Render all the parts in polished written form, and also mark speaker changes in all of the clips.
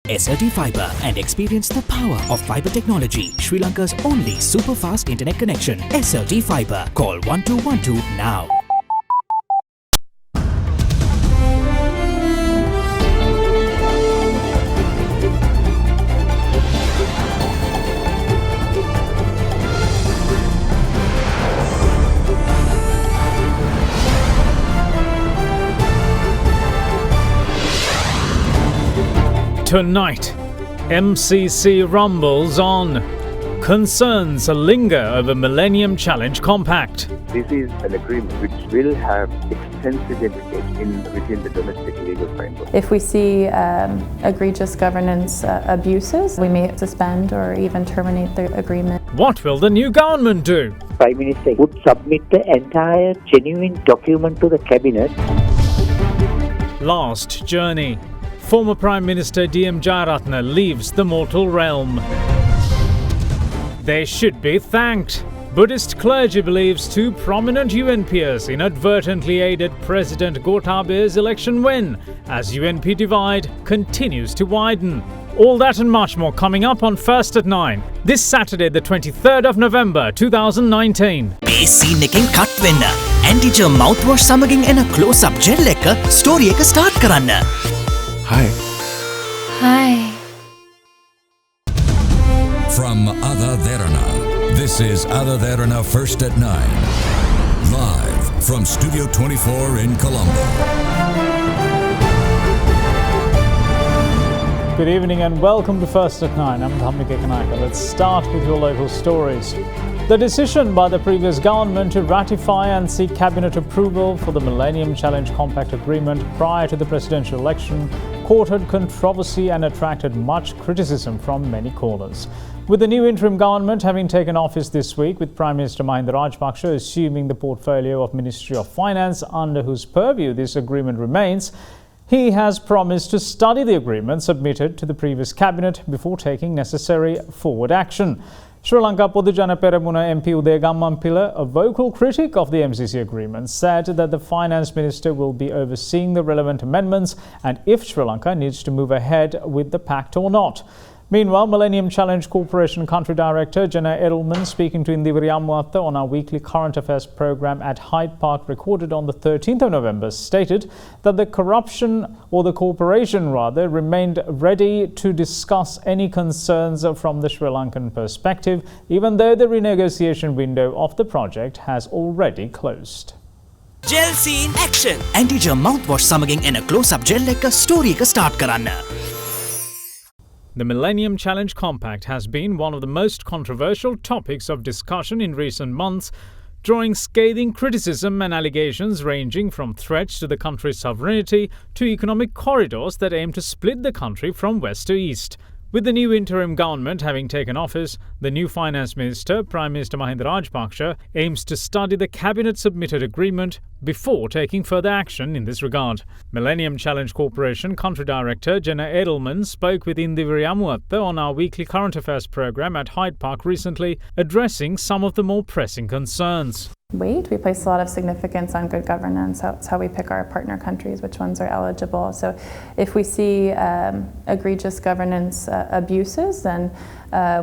Speaker 1: SLT Fibre and experience the power of fibre technology. Sri Lanka's only super fast internet connection. SLT Fibre. Call 1212 now.
Speaker 2: Tonight, MCC rumbles on. Concerns linger over Millennium Challenge Compact.
Speaker 3: This is an agreement which will have extensive implications within the domestic legal framework.
Speaker 4: If we see egregious governance abuses, we may suspend or even terminate the agreement.
Speaker 2: What will the new government do?
Speaker 5: Prime Minister would submit the entire genuine document to the Cabinet.
Speaker 2: Last journey. Former Prime Minister D.M. Jayaratne leaves the mortal realm. They should be thanked. Buddhist clergy believes two prominent UN peers inadvertently aided President Gotabe's election win as UNP divide continues to widen. All that and much more coming up on First at 9. This Saturday, the 23rd of November, 2019.
Speaker 1: මේ scene එකෙන් cut වෙන්න. ඇන්ටිජර් මවුත්වොෂ් සමගින් එන close up gel එක story එක start කරන්න.
Speaker 6: Hi.
Speaker 7: Hi.
Speaker 8: From AdaDerana, this is AdaDerana First at 9. Live from Studio 24 in Colombo.
Speaker 2: Good evening and welcome to First at 9. I'm Dhammi Kekanaka. Let's start with your local stories. The decision by the previous government to ratify and seek cabinet approval for the Millennium Challenge Compact agreement prior to the presidential election courted controversy and attracted much criticism from many corners. With the new interim government having taken office this week, with Prime Minister Mahinda Rajapaksa assuming the portfolio of Ministry of Finance under whose purview this agreement remains, he has promised to study the agreement submitted to the previous cabinet before taking necessary forward action. Sri Lanka Podujana Peramuna MP Uday Gammanpila, a vocal critic of the MCC agreement, said that the finance minister will be overseeing the relevant amendments and if Sri Lanka needs to move ahead with the pact or not. Meanwhile, Millennium Challenge Corporation Country Director Jana Edelman, speaking to Indiviri MALWATTA on our weekly current affairs program at Hyde Park, recorded on the 13th of November, stated that the corporation remained ready to discuss any concerns from the Sri Lankan perspective, even though the renegotiation window of the project has already closed.
Speaker 1: Gel scene action. Anti-germ mouthwash සමගින් එන close up gel එක story එක start කරන්න.
Speaker 2: The Millennium Challenge Compact has been one of the most controversial topics of discussion in recent months, drawing scathing criticism and allegations ranging from threats to the country's sovereignty to economic corridors that aim to split the country from west to east. With the new interim government having taken office, the new finance minister, Prime Minister Mahinda Rajapaksa, aims to study the cabinet-submitted agreement before taking further action in this regard. Millennium Challenge Corporation Country Director Jana Edelman spoke with Indiviri MALWATTA on our weekly current affairs program at Hyde Park recently, addressing some of the more pressing concerns.
Speaker 4: We place a lot of significance on good governance. That's how we pick our partner countries, which ones are eligible. So if we see egregious governance abuses, then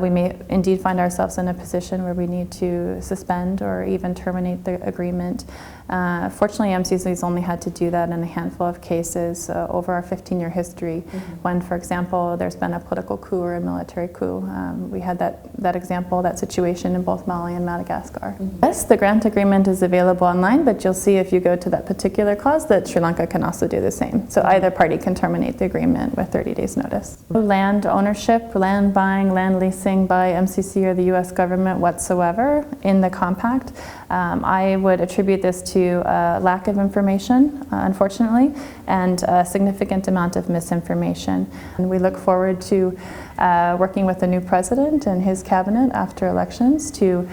Speaker 4: we may indeed find ourselves in a position where we need to suspend or even terminate the agreement. Fortunately, MCC's only had to do that in a handful of cases over our 15-year history. When, for example, there's been a political coup or a military coup. We had that example, that situation in both Mali and Madagascar. Yes, the grant agreement is available online, but you'll see if you go to that particular clause that Sri Lanka can also do the same. So either party can terminate the agreement with 30 days notice. Land ownership, land buying, land leasing by MCC or the US government whatsoever in the compact, I would attribute this to lack of information, unfortunately, and a significant amount of misinformation. And we look forward to working with the new president and his cabinet after elections to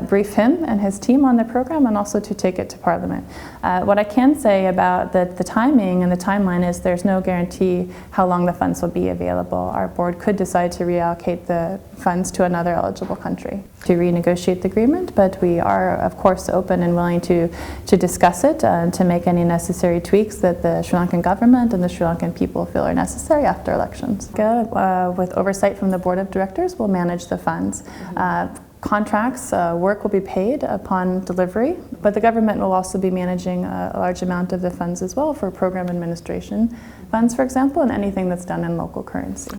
Speaker 4: brief him and his team on the program and also to take it to Parliament. What I can say about the timing and the timeline is there's no guarantee how long the funds will be available. Our board could decide to reallocate the funds to another eligible country to renegotiate the agreement. But we are, of course, open and willing to discuss it and to make any necessary tweaks that the Sri Lankan government and the Sri Lankan people feel are necessary after elections. With oversight from the board of directors, will manage the funds. Contracts, work will be paid upon delivery, but the government will also be managing a large amount of the funds as well for program administration funds, for example, and anything that's done in local currency.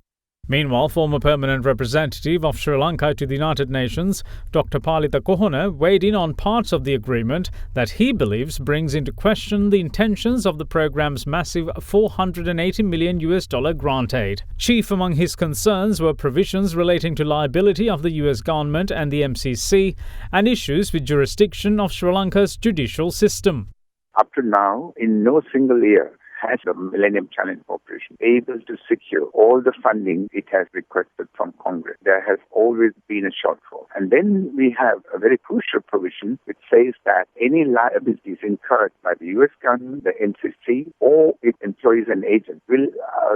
Speaker 2: Meanwhile, former permanent representative of Sri Lanka to the United Nations, Dr. Palita Kohona, weighed in on parts of the agreement that he believes brings into question the intentions of the program's massive $480 million grant aid. Chief among his concerns were provisions relating to liability of the US government and the MCC and issues with jurisdiction of Sri Lanka's judicial system.
Speaker 3: Up to now, in no single year has the Millennium Challenge Corporation able to secure all the funding it has requested from Congress. There has always been a shortfall. And then we have a very crucial provision which says that any liabilities incurred by the US government, the MCC, or its employees and agents will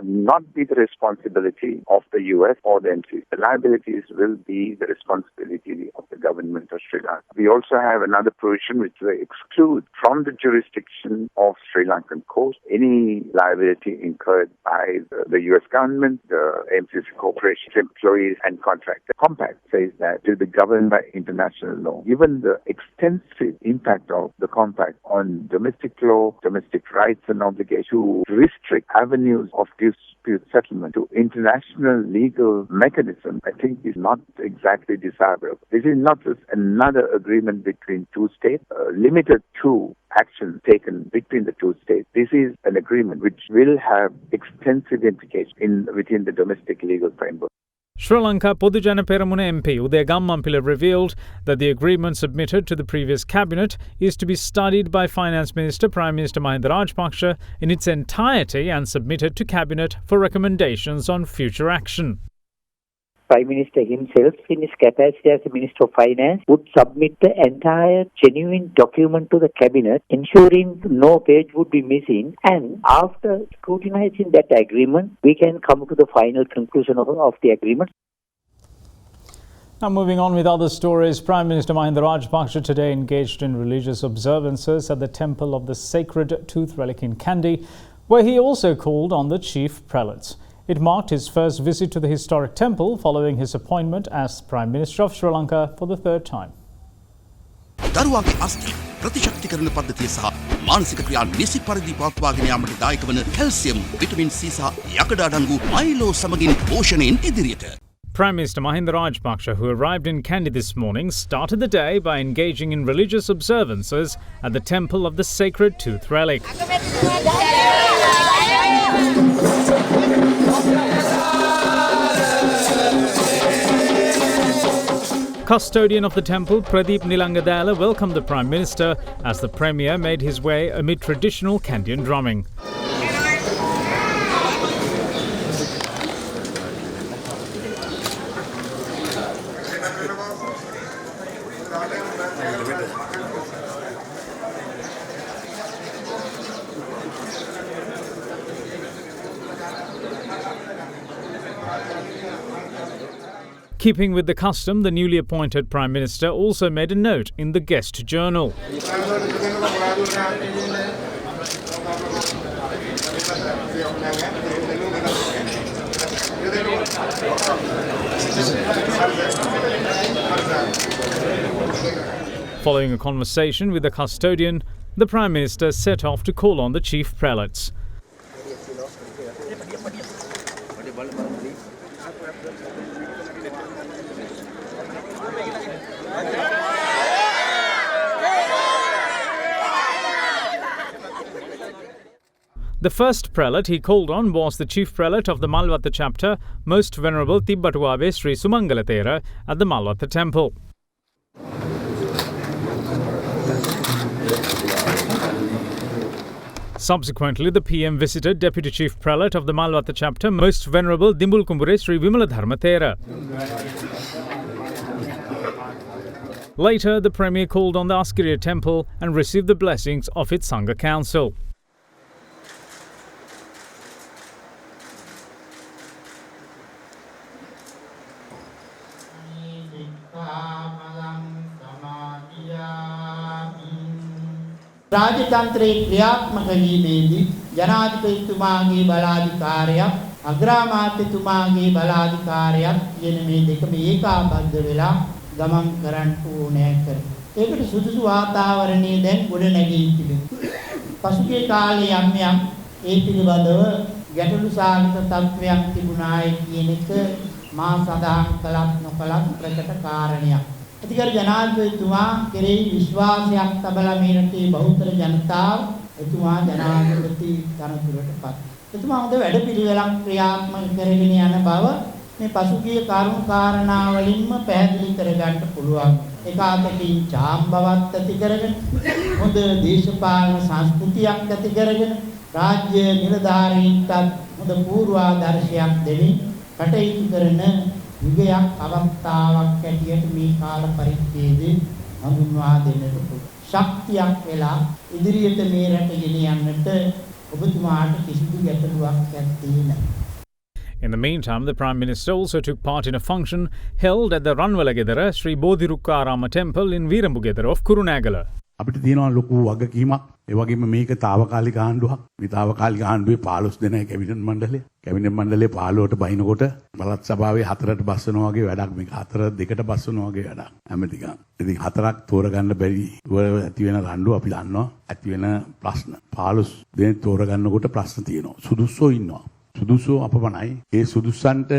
Speaker 3: not be the responsibility of the US or the MCC. The liabilities will be the responsibility of the government of Sri Lanka. We also have another provision which will exclude from the jurisdiction of Sri Lankan courts any liability incurred by the U.S. government, the MCC corporation, employees and contractors. The compact says that it will be governed by international law. Given the extensive impact of the compact on domestic law, domestic rights and obligations to restrict avenues of dispute settlement to international legal mechanism, I think is not exactly desirable. This is not just another agreement between two states, limited to actions taken between the two states. This is an agreement which will have extensive implications within the domestic legal framework.
Speaker 2: Sri Lanka Podujana Peramuna MP Uday Gammampila revealed that the agreement submitted to the previous cabinet is to be studied by Finance Minister Prime Minister Mahinda Rajapaksa in its entirety and submitted to cabinet for recommendations on future action.
Speaker 5: Prime Minister himself, in his capacity as the Minister of Finance, would submit the entire genuine document to the Cabinet, ensuring no page would be missing. And after scrutinizing that agreement, we can come to the final conclusion of the agreement.
Speaker 2: Now moving on with other stories, Prime Minister Mahinda Rajapaksa today engaged in religious observances at the Temple of the Sacred Tooth Relic in Kandy, where he also called on the chief prelates. It marked his first visit to the historic temple following his appointment as Prime Minister of Sri Lanka for the third time.
Speaker 6: දරුවාගේ අස්ථි ප්‍රතිශක්තිකරණ පද්ධතිය සහ මානසික ක්‍රියා නිසි පරිදි පවත්වාගෙන යාමට දායක වන කැල්සියම්, විටමින් C සහ යකඩ අඩංගු මයිලෝ සමගින් පෝෂණයෙන් ඉදිරියට.
Speaker 2: Prime Minister Mahinda Rajapaksa, who arrived in Kandy this morning, started the day by engaging in religious observances at the Temple of the Sacred Tooth Relic. Custodian of the temple, Pradeep Nilangadala, welcomed the Prime Minister as the Premier made his way amid traditional Kandyan drumming. Keeping with the custom, the newly appointed Prime Minister also made a note in the guest journal. Following a conversation with the custodian, the Prime Minister set off to call on the chief prelates. The first prelate he called on was the chief prelate of the MALWATTA chapter, Most Venerable Tibbatuwabe Sri Sumangalatera at the MALWATTA temple. Subsequently, the PM visited Deputy Chief Prelate of the MALWATTA chapter, Most Venerable Dimbulkumbure Sri Vimaladharmathera. Later, the Premier called on the Askiriya temple and received the blessings of its Sangha Council.
Speaker 9: රාජතන්ත්‍රයේ ක්‍රියාත්මක වීමේදී ජනාධිපතිතුමාගේ බලාධිකාරයක් අග්‍රාමාත්‍යතුමාගේ බලාධිකාරයක් කියන මේ දෙකම ඒකාබද්ධ වෙලා ගමන් කරන්න ඕනෑ කර. ඒකට සුදුසු වාතාවරණය දැන් ගොඩ නැගී තිබෙනවා. පසුගිය කාලේ යම් ඒ පිළිබඳව ගැටලු සාගත තත්ත්වයක් තිබුණායි කියන එක මා සඳහන් කළත් නොකළත් ප්‍රකට කාරණයක්. අධිකාර ජනාධිපතිතුමා කෙරෙහි විශ්වාසයක් තබලා මේ රටේ බහුතර ජනතාව එතුමා ජනාධිපති තනතුරටපත්. එතුමා හොඳ වැඩපිළිවෙලක් ක්‍රියාත්මක කරගෙන යන බව මේ පසුගිය කරුණු කාරණා වලින්ම පැහැදිලි කරගන්න පුළුවන්. ඒක අතකින් ඡාම් බවත් ඇති කරගෙන හොඳ දේශපාලන සංස්කෘතියක් ඇති කරගෙන රාජ්‍ය නිලධාරීන්ට හොඳ පූර්වාදර්ශයක් දෙමින් කටයුතු කරන යුගයක් අවස්ථාවක් ඇටියට මේ කාල පරිච්ඡේදයේ හඳුන්වා දෙන්නට පුළුවන්. ශක්තියක් වෙලා ඉදිරියට මේ රට ගෙන යන්නට ඔබතුමාට කිසිදු ගැටලුවක් නැත්තේ නෑ.
Speaker 2: In the meantime, the Prime Minister also took part in a function held at the Ranwalagendara Sri Bodhirukkarama Temple in Veeramugendara of Kurunegala.
Speaker 10: අපිට තියෙනවා ලොකු වගකීමක්. ඒ වගේම මේක తాවකාලික ආණ්ඩුවක්. මේ తాවකාලික ආණ්ඩුවේ 15 දෙනා කැබිනට් මණ්ඩලය. කැබිනට් මණ්ඩලයේ 15ට බහිනකොට බලත් සභාවේ 4ට බස්සනවා වගේ වැඩක්. මේක 4 2ට බස්සනවා වගේ වැඩක්. ඇමතිකම්. ඉතින් 4ක් තෝරගන්න බැරි ඇති වෙන රණ්ඩු අපි දන්නවා. ඇති වෙන ප්‍රශ්න 15 දෙනෙක් තෝරගන්නකොට ප්‍රශ්න තියෙනවා. සුදුස්සෝ ඉන්නවා. සුදුසු අපමණයි. ඒ සුදුස්සන්ට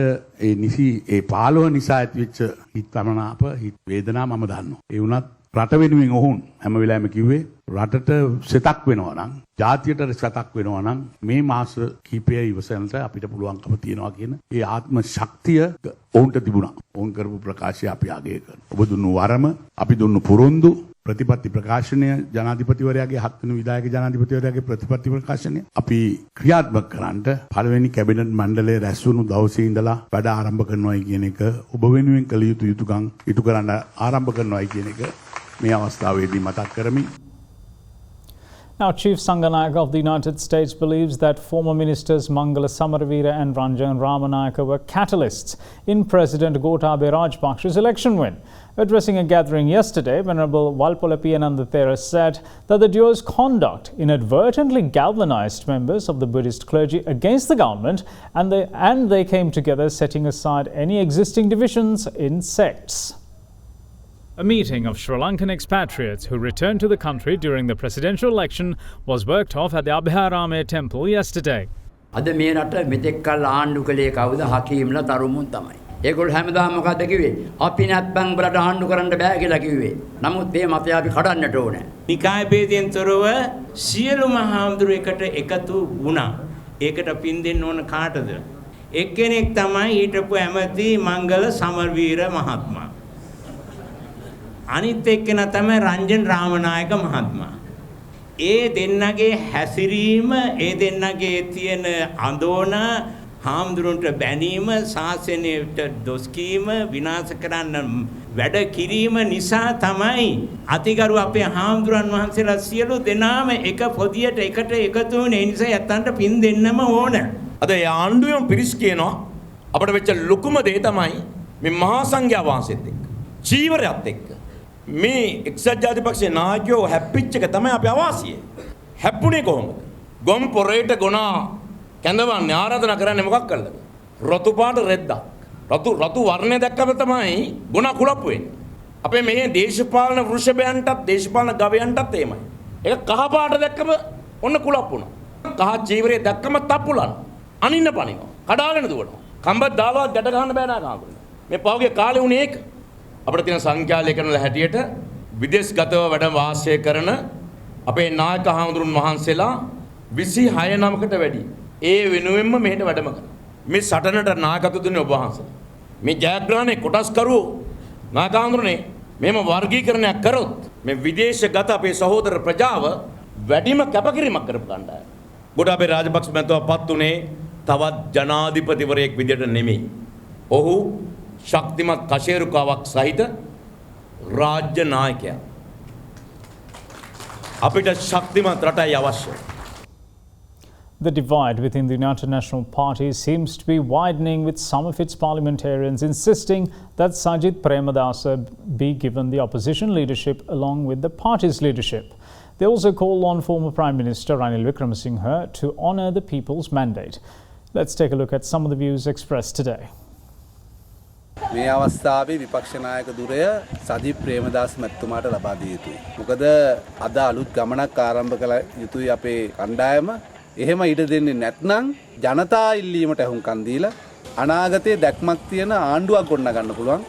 Speaker 10: ඒ නිසි ඒ 15 නිසා ඇතිවෙච්ච හිත තමනාප හිත වේදනා මම දන්නවා. ඒ වුණත් රට වෙනුවෙන් ඔවුන් හැම වෙලාවෙම කිව්වේ රටට සෙතක් වෙනවා නම් ජාතියට සෙතක් වෙනවා නම් මේ මාස කිහිපය ඉවසන්නට අපිට පුළුවන්කම තියෙනවා කියන ඒ ආත්ම ශක්තිය ඔවුන්ට තිබුණා. ඔවුන් කරපු ප්‍රකාශය අපි අගය කරනවා. ඔබ දුන්නු වරම අපි දුන්නු පුරොන්දු ප්‍රතිපත්ති ප්‍රකාශනය ජනාධිපතිවරයාගේ 7 වෙනි විධායක ජනාධිපතිවරයාගේ ප්‍රතිපත්ති ප්‍රකාශනය අපි ක්‍රියාත්මක කරන්නට පළවෙනි කැබිනට් මණ්ඩලය රැස් වුණු දවසේ ඉඳලා වැඩ ආරම්භ කරනවායි කියන එක ඔබ වෙනුවෙන් කළ යුතු යුතුකම් ඉටු කරන්න ආරම්භ කරනවායි කියන එක මේ අවස්ථාවේදී මතක් කරමි.
Speaker 2: Now, Chief Sanganayaka of the United States believes that former ministers Mangala Samaravira and Ranjan Ramanayaka were catalysts in President Gotabaya Rajapaksa's election win. Addressing a gathering yesterday, Venerable Walpolepi Anandathera said that the duo's conduct inadvertently galvanized members of the Buddhist clergy against the government and they came together setting aside any existing divisions in sects. A meeting of Sri Lankan expatriates who returned to the country during the presidential election was worked off at the Abhayarame temple yesterday.
Speaker 11: අද මේ රට මෙතෙක් කල් ආණ්ඩු කළේ කවුද? හකීම්ලා තරුමුන් තමයි. ඒගොල්ලෝ හැමදාම මොකද්ද කිව්වේ? අපි නැත්නම් බලට ආණ්ඩු කරන්න බෑ කියලා කිව්වේ. නමුත් මේ මතය අපි කඩන්නට ඕනේ. නිකාය ભેදයෙන් තොරව සියලුම හාමුදුරු එකට එකතු වුණා. ඒකට පින් දෙන්න ඕන කාටද? එක්කෙනෙක් තමයි හිටපු ඇමති මංගල සමරවීර මහත්මයා. අනිත් එක්කෙනා තමයි රංජන් රාමනායක මහත්මයා. ඒ දෙන්නගේ හැසිරීම, ඒ දෙන්නගේ තියෙන අඳෝන, හාමුදුරන්ට බැනීම, ශාසනයට දොස් කීම, විනාශ කරන්න වැඩ කිරීම නිසා තමයි අතිගරු අපේ හාමුදුරන් වහන්සේලා සියලු දෙනාම එක පොදියට එකට එකතු වෙන නිසා යත්තන්ට පින් දෙන්නම ඕන.
Speaker 12: අද ඒ ආණ්ඩුවම පිරිස් කියනවා අපිට වෙච්ච ලොකුම දේ තමයි මේ මහා සංඝයා වහන්සේත් එක්ක චීවරයත් එක්ක මේ එක්සත් ජාතිපක්ෂයේ නායකයෝ හැප්පිච්ච එක තමයි අපි අවාසිය. හැප්පුණේ කොහොමද? ගොම් පොරේට ගොනා කැඳවන්නේ ආරාධනා කරන්නේ මොකක් කළද? රතු පාට රෙද්දක්. රතු වර්ණය දැක්කම තමයි ගොනා කුලප්පු වෙන්නේ. අපේ මේ දේශපාලන වෘෂභයන්ටත් දේශපාලන ගවයන්ටත් එහෙමයි. ඒක කහ පාට දැක්කම ඔන්න කුලප්පු වෙනවා. කහ චීවරය දැක්කම තප්පුලන. අනින්න පනිනවා. කඩාගෙන දුවනවා. කම්බත් දාලා ගැට ගන්න බෑ නාකාගුල. මේ පහුගිය කාලේ උනේ ඒක. අපිට තියෙන සංඛ්‍යාලේඛන වල හැටියට විදේශගතව වැඩ වාසය කරන අපේ නායක හාමුදුරුන් වහන්සේලා 26 නමකට වැඩි. ඒ වෙනුවෙන්ම මෙහෙට වැඩම කරනවා. මේ සටනට නායකත්ව දුන්නේ ඔබ වහන්සේ. මේ ජයග්‍රහණේ කොටස්කරු නායක හාමුදුරනේ මෙහෙම වර්ගීකරණයක් කරොත් මේ විදේශගත අපේ සහෝදර ප්‍රජාව වැඩිම කැපකිරීමක් කරපු කණ්ඩායම. ගෝඨාභය රාජපක්ෂ මැතිතුමාපත් උනේ තවත් ජනාධිපතිවරයෙක් විදියට නෙමෙයි. ඔහු ශක්තිමත් කශේරුකාවක් සහිත රාජ්‍ය නායකයා. අපිට ශක්තිමත් රටයි අවශ්‍යයි.
Speaker 2: The divide within the United National Party seems to be widening, with some of its parliamentarians insisting that Sajith Premadasa be given the opposition leadership along with the party's leadership. They also call on former Prime Minister Ranil Wickremesinghe to honour the people's mandate. Let's take a look at some of the views expressed today.
Speaker 13: මේ අවස්ථාවේ විපක්ෂ නායක ධුරය සජිත් ප්‍රේමදාස මැතිතුමාට ලබා දිය යුතුයි. මොකද අද අලුත් ගමනක් ආරම්භ කළ යුතුයි අපේ කණ්ඩායම. එහෙම ඉඩ දෙන්නේ නැත්නම් ජනතා ඉල්ලීමට අහුම්කම් දීලා අනාගතයේ දැක්මක් තියෙන ආණ්ඩුවක් ගොඩනගන්න පුළුවන්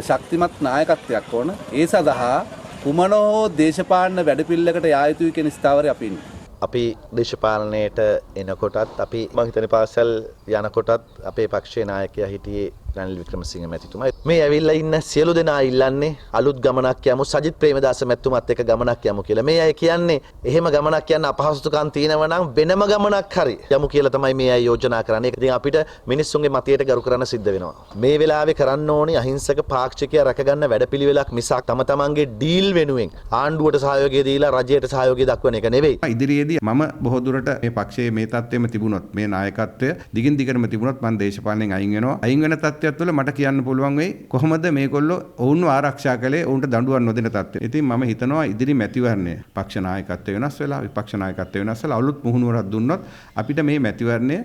Speaker 13: ශක්තිමත් නායකත්වයක් ඕන. ඒ සඳහා කුමන හෝ දේශපාලන වැඩපිළිවෙලකට යා යුතුයි කියන ස්ථාවරය අපි ඉන්නේ.
Speaker 14: අපි දේශපාලනයට එනකොටත් අපි මම හිතන්නේ පාසල් යනකොටත් අපේ පක්ෂයේ නායකයා හිටියේ රනිල් වික්‍රමසිංහ මැතිතුමා. මේ ඇවිල්ලා ඉන්න සියලු දෙනා ඉල්ලන්නේ අලුත් ගමනක් යමු සජිත් ප්‍රේමදාස මැතිතුමත් එක්ක ගමනක් යමු කියලා. මේ අය කියන්නේ එහෙම ගමනක් යන්න අපහසුතාවකම් තියෙනවා නම් වෙනම ගමනක් හරි යමු කියලා තමයි මේ අය යෝජනා කරන්නේ. ඒක ඉතින් අපිට මිනිස්සුන්ගේ මතයට ගරු කරන්න සිද්ධ වෙනවා. මේ වෙලාවේ කරන්න ඕනේ අහිංසක පාක්ෂිකයා රැකගන්න වැඩපිළිවෙලක් මිසක් තම තමන්ගේ ඩීල් වෙනුවෙන් ආණ්ඩුවට සහයෝගය දීලා රජයට සහයෝගය දක්වන එක නෙවෙයි.
Speaker 15: ඉදිරියේදී මම බොහෝ දුරට මේ පක්ෂයේ මේ තත්ත්වෙම තිබුණොත් මේ නායකත්වය දිගින් දිගටම තිබුණොත් මම දේශපාලනයෙන් අයින් වෙනවා. අයින් වෙන තත්ත්වයක් තුළ මට කියන්න පුළුවන් වෙයි කොහොමද මේගොල්ලෝ ඔවුන්ව ආරක්ෂා කළේ ඔවුන්ට දඬුවම් නොදෙන තත්ත්වය. ඉතින් මම හිතනවා ඉදිරි මැතිවරණය පක්ෂ නායකත්වය වෙනස් වෙලා විපක්ෂ නායකත්වය වෙනස් වෙලා අලුත් මුහුණුවරක් දුන්නොත් අපිට මේ මැතිවරණය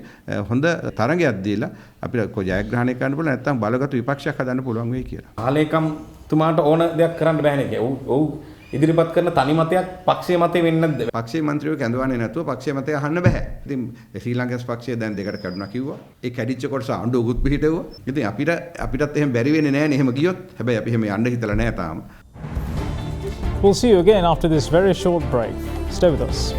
Speaker 15: හොඳ තරගයක් දීලා අපිට ජයග්‍රහණය කරන්න පුළුවන් නැත්නම් බලගත් විපක්ෂයක් හදන්න පුළුවන් වෙයි කියලා.
Speaker 12: ආලේකම් තුමාට ඕන දෙයක් කරන්න බෑනේ. ඔව් ඉදිරිපත් කරන තනි මතයක් පක්ෂයේ මතේ වෙන්නේ නැද්ද?
Speaker 15: පක්ෂයේ മന്ത്രിයෝ කැඳවන්නේ නැතුව පක්ෂයේ මතය අහන්න බෑ. ඉතින් ශ්‍රී ලංකාවේ පක්ෂය දැන් දෙකට කඩුණා කිව්වා. ඒ කැඩිච්ච කොටස ආණ්ඩුවකුත් පිටිටෙව්වා. ඉතින් අපිටත් එහෙම බැරි වෙන්නේ නැහැ නේ එහෙම ගියොත්. හැබැයි අපි එහෙම යන්න හිතලා නැහැ තාම.
Speaker 2: We'll see you again after this very short break. Stay with us.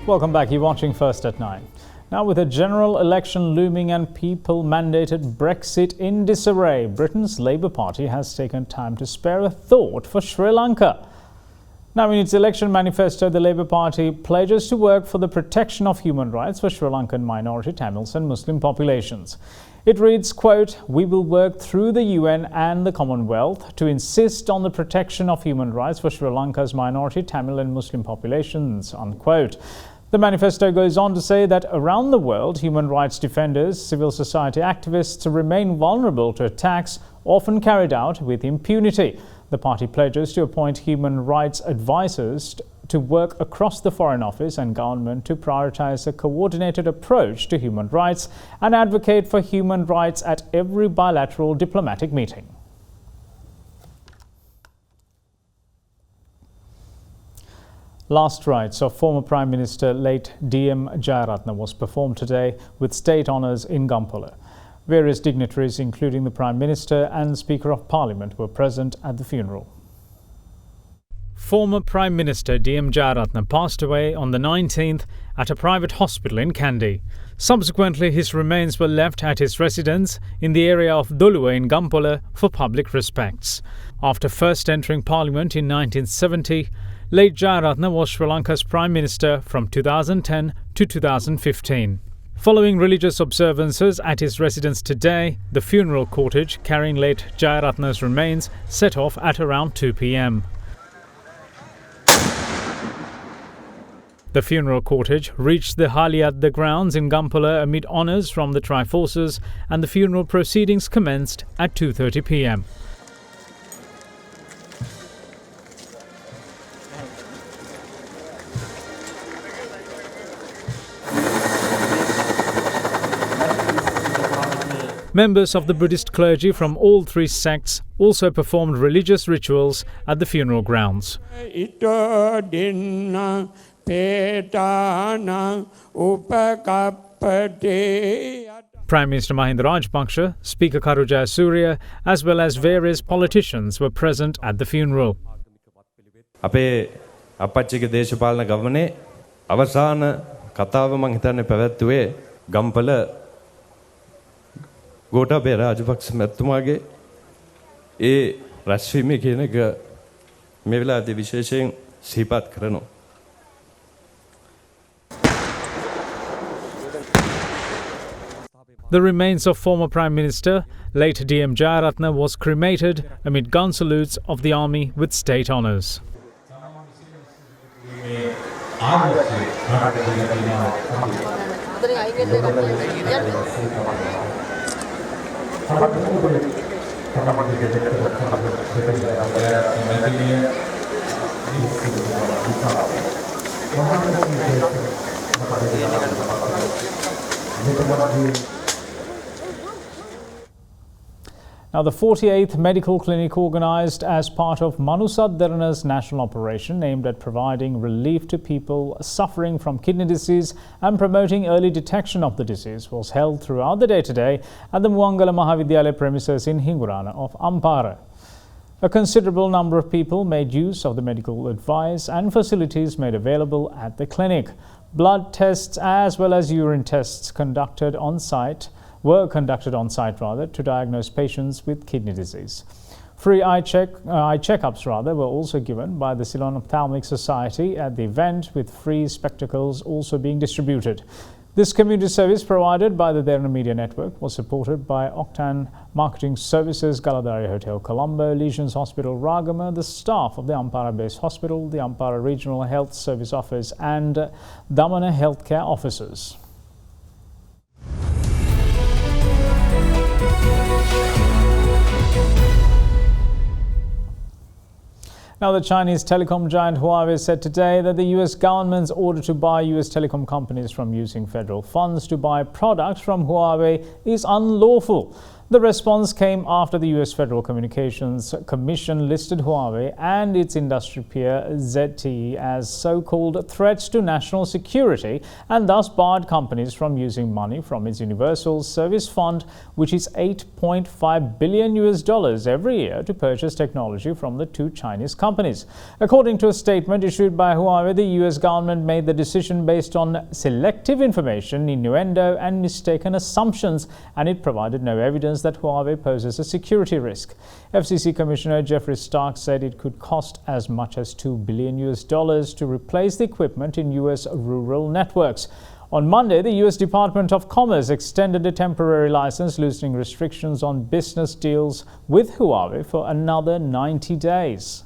Speaker 2: Welcome back. You're watching First at 9. Now, with a general election looming and people-mandated Brexit in disarray, Britain's Labour Party has taken time to spare a thought for Sri Lanka. Now, in its election manifesto, the Labour Party pledges to work for the protection of human rights for Sri Lankan minority Tamils and Muslim populations. It reads, quote, "We will work through the UN and the Commonwealth to insist on the protection of human rights for Sri Lanka's minority Tamil and Muslim populations," unquote. The manifesto goes on to say that around the world, human rights defenders, civil society activists remain vulnerable to attacks often carried out with impunity. The party pledges to appoint human rights advisors to work across the Foreign Office and government to prioritise a coordinated approach to human rights and advocate for human rights at every bilateral diplomatic meeting. Last rites of former Prime Minister late D.M. Jayaratne was performed today with state honours in Gampola. Various dignitaries, including the Prime Minister and Speaker of Parliament, were present at the funeral. Former Prime Minister D.M. Jayaratne passed away on the 19th at a private hospital in Kandy. Subsequently, his remains were left at his residence in the area of Doluwa in Gampola for public respects. After first entering Parliament in 1970, late Jayaratne was Sri Lanka's Prime Minister from 2010 to 2015. Following religious observances at his residence today, the funeral cortege carrying late Jayaratne's remains set off at around 2 p.m. The funeral cortege reached the Haliadda grounds in Gampola amid honours from the Tri-Forces, and the funeral proceedings commenced at 2:30 p.m. Members of the Buddhist clergy from all three sects also performed religious rituals at the funeral grounds. Prime Minister Mahinda Rajapaksa, Speaker Karu Jayasuriya, as well as various politicians were present at the funeral.
Speaker 16: අපේ අපච්චිගේ දේශපාලන ගමනේ අවසාන කතාව මං හිතන්නේ පැවැත්වුවේ ගම්පල ගෝඨාභය රාජපක්ෂ මැතිතුමාගේ ඒ රැස්වීමේ කියන එක මේ වෙලාවේදී විශේෂයෙන් සිහිපත් කරනවා.
Speaker 2: The remains of former Prime Minister, late D.M. Jayaratne, was cremated amid gun salutes of the army with state honours. Now, the 48th medical clinic organised as part of AdaDerana's national operation aimed at providing relief to people suffering from kidney disease and promoting early detection of the disease was held throughout the day today at the Muangala Mahavidyalaya premises in Hingurana of Ampara. A considerable number of people made use of the medical advice and facilities made available at the clinic. Blood tests as well as urine tests were conducted on site to diagnose patients with kidney disease. Free eye checkups were also given by the Ceylon Ophthalmic Society at the event, with free spectacles also being distributed. This community service provided by the Derana Media Network was supported by Octan Marketing Services, Galadari Hotel Colombo, Legions Hospital Ragama, the staff of the Ampara Base Hospital, the Ampara Regional Health Service Office and Damana Healthcare Officers. Now, the Chinese telecom giant Huawei said today that the US government's order to buy US telecom companies from using federal funds to buy products from Huawei is unlawful. The response came after the US Federal Communications Commission listed Huawei and its industry peer ZTE as so-called threats to national security and thus barred companies from using money from its Universal Service Fund, which is $8.5 billion every year, to purchase technology from the two Chinese companies. According to a statement issued by Huawei, the US government made the decision based on selective information, innuendo and mistaken assumptions, and it provided no evidence that Huawei poses a security risk. FCC Commissioner Jeffrey Stark said it could cost as much as $2 billion to replace the equipment in US rural networks. On Monday, the US Department of Commerce extended a temporary license, loosening restrictions on business deals with Huawei for another 90 days.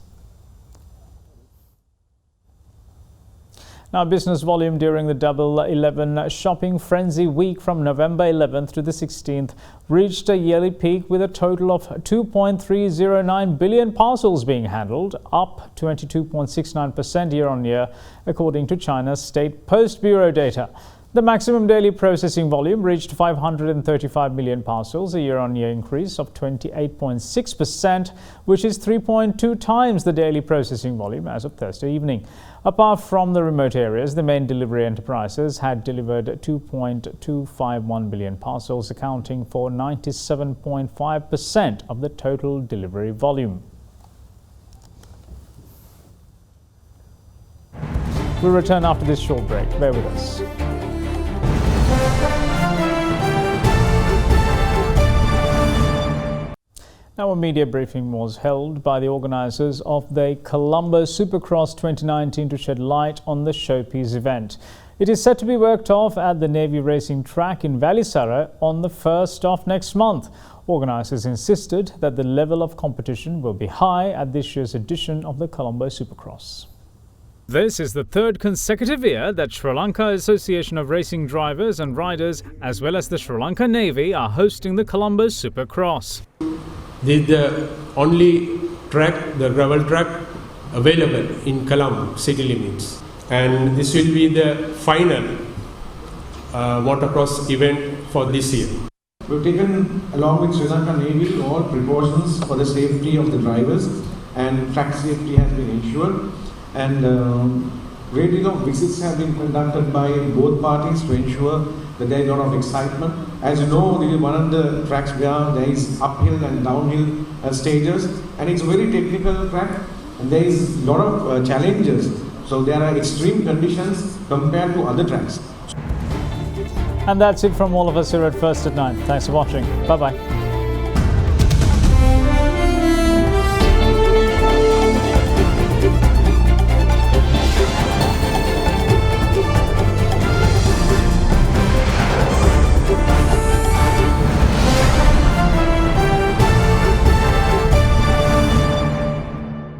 Speaker 2: Now, business volume during the Double 11 shopping frenzy week from November 11th to the 16th reached a yearly peak with a total of 2.309 billion parcels being handled, up 22.69% year-on-year, according to China's State Post Bureau data. The maximum daily processing volume reached 535 million parcels, a year-on-year increase of 28.6%, which is 3.2 times the daily processing volume as of Thursday evening. Apart from the remote areas, the main delivery enterprises had delivered 2.251 billion parcels, accounting for 97.5% of the total delivery volume. We'll return after this short break. Bear with us. Now, a media briefing was held by the organisers of the Colombo Supercross 2019 to shed light on the showpiece event. It is set to be worked off at the Navy Racing Track in Valisara on the 1st of next month. Organisers insisted that the level of competition will be high at this year's edition of the Colombo Supercross. This is the third consecutive year that Sri Lanka Association of Racing Drivers and Riders, as well as the Sri Lanka Navy, are hosting the Colombo Supercross.
Speaker 17: This is the only track, the gravel track, available in Colombo city limits. And this will be the final motocross event for this year.
Speaker 18: We've taken, along with Sri Lanka Navy, all precautions for the safety of the drivers, and track safety has been ensured. And great deal of visits have been conducted by both parties to ensure that there is a lot of excitement. As you know, this is one of the tracks where there is uphill and downhill stages, and it's a very technical track, and there is a lot of challenges. So there are extreme conditions compared to other tracks.
Speaker 2: And that's it from all of us here at First at 9. Thanks for watching. Bye-bye.